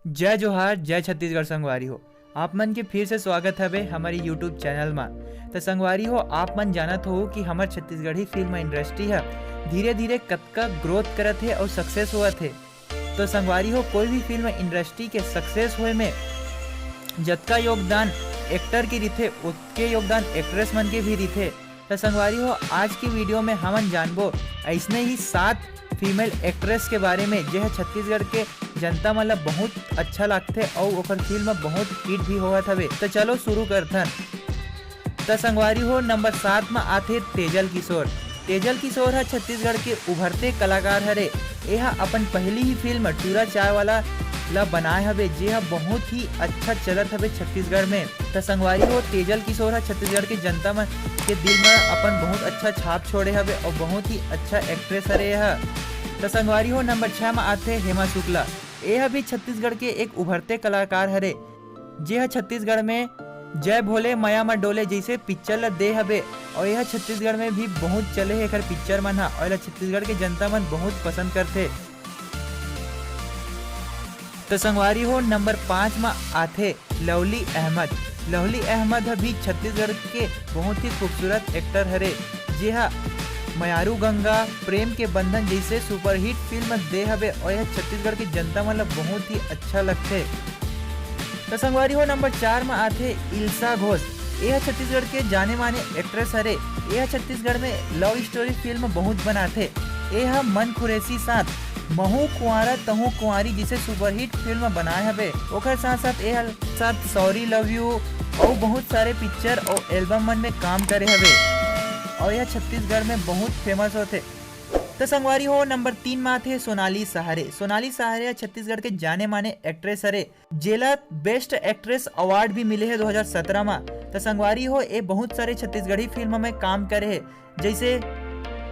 जय जोहार, जय छत्तीसगढ़ संगवारी हो। आप मन के फिर से स्वागत हवे हमारी यूट्यूब चैनल में। तो संगवारी हो, आप मन जानत हो कि हमार छत्तीसगढ़ी फिल्म इंडस्ट्री है धीरे धीरे कतका ग्रोथ करत है और सक्सेस हुआ थे। तो संगवारी हो, कोई भी फिल्म इंडस्ट्री के सक्सेस हुए में जतका योगदान एक्टर के रिथे उतके योगदान एक्ट्रेस मन के भी रिथे। तो संगवारी हो, आज की वीडियो में हमन जानबो ऐसने ही 7 फीमेल एक्ट्रेस के बारे में जो है छत्तीसगढ़ के जनता मन ला बहुत अच्छा लगते और ओकर फिल्म बहुत हिट भी होवत हवे। तो चलो शुरू करथन। तो संगवारी हो, नंबर 7 में आथे तेजल किशोर। तेजल किशोर है छत्तीसगढ़ के उभरते कलाकार हरे। यह अपन पहली ही फिल्म टूरा चाय वाला ला बनाए हवे, जे बहुत ही अच्छा चलत हवे छत्तीसगढ़ में। तो संगवारी हो, तेजल किशोर है छत्तीसगढ़ के जनता मन के दिल में अपन बहुत अच्छा छाप छोड़े हवे और बहुत ही अच्छा एक्ट्रेस हरे यह। तो संगवारी हो, नंबर 6 में आते हेमा शुक्ला। यह भी छत्तीसगढ़ के एक उभरते कलाकार हरे, जे छत्तीसगढ़ में जय भोले माया म डोले जैसे पिक्चर ला दे हवे और यह छत्तीसगढ़ में भी बहुत चले है एकर पिक्चर मन और छत्तीसगढ़ के जनता मन बहुत पसंद करते। तो संगवारी हो, नंबर 5 में आथे लवली अहमद। लवली अहमद भी छत्तीसगढ़ के बहुत ही खूबसूरत एक्टर हरे, जे मयारू गंगा, प्रेम के बंधन जैसे सुपरहिट फिल्म दे हवे और यह छत्तीसगढ़ की जनता मतलब बहुत ही अच्छा लगते। तो संगवारी हो, नंबर 4 में आते इल्सा घोष। यह छत्तीसगढ़ के जाने माने एक्ट्रेस हरे। यह छत्तीसगढ़ में लव स्टोरी फिल्म बहुत बनाते। यह मन खुरेसी साथ महू कुंवारा तहू कुंवारी जिसे सुपरहिट फिल्म बनाए हवे। ओकर साथ साथ यह साथ सॉरी लव यू और बहुत सारे पिक्चर और एल्बम मन में काम करे हवे और यह छत्तीसगढ़ में बहुत फेमस होते। तो संगवारी हो, नंबर 3 में आते सोनाली सहारे। सोनाली सहारे छत्तीसगढ़ के जाने माने एक्ट्रेस हरे, जेला बेस्ट एक्ट्रेस अवार्ड भी मिले है 2017 में। तो संगवारी हो, ये बहुत सारे छत्तीसगढ़ी फिल्म में काम करे है, जैसे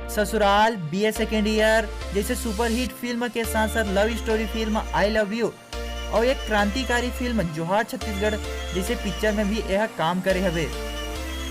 ससुराल, BA सेकेंड ईयर जैसे सुपरहिट फिल्म के साथ साथ love story film I love you और एक क्रांतिकारी फिल्म जोहार छत्तीसगढ़ जैसे पिक्चर में भी यह काम करे हवे।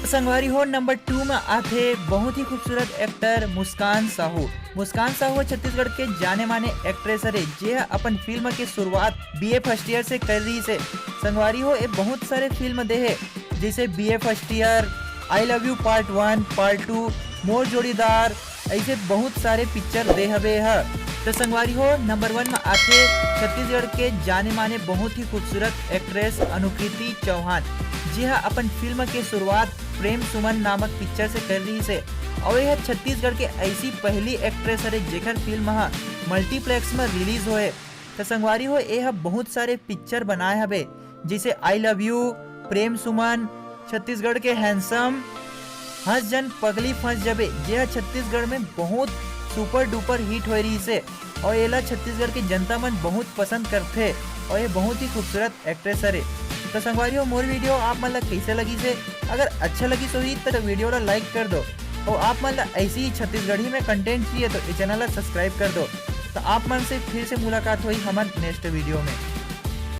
संगवारी हो, नंबर 2 में आते बहुत ही खूबसूरत एक्टर मुस्कान साहू। मुस्कान साहू छत्तीसगढ़ के जाने माने एक्ट्रेस हरे, जे अपन फिल्म के शुरुआत BA फर्स्ट ईयर से कर रही से। संगवारी हो, ये बहुत सारे फिल्म दे है, जैसे BA first year, I love you part 1, part 2, मोर जोड़ीदार, ऐसे बहुत सारे पिक्चर दे हवे है। तो संगवारी हो, नंबर 1 में आते छत्तीसगढ़ के जाने माने बहुत ही खूबसूरत एक्ट्रेस अनुकृति चौहान, जी अपन फिल्म के शुरुआत प्रेम सुमन नामक पिक्चर से कर रही से और यह छत्तीसगढ़ के ऐसी पहली एक्ट्रेस है जेकर फिल्म मल्टीप्लेक्स में रिलीज होए। तो संगवारी हो, यह बहुत सारे पिक्चर बनाए हवे, जैसे आई लव यू, प्रेम सुमन, छत्तीसगढ़ के हैंडसम, हंस जन पगली फंस जबे, यह छत्तीसगढ़ में बहुत सुपर डुपर हिट हो रही से और एला छत्तीसगढ़ की जनता मन बहुत पसंद करते और ये बहुत ही खूबसूरत एक्ट्रेस हरे। तो संगवारी हो, मोर वीडियो आप मन ला कैसे लगी से? अगर अच्छा लगी सो ही तो वीडियो ला लाइक कर दो और आप मन ला ऐसी ही छत्तीसगढ़ी में कंटेंट चाहिए तो इस चैनल ला सब्सक्राइब कर दो। तो आप मन से फिर से मुलाकात हुई हमारे नेक्स्ट वीडियो में।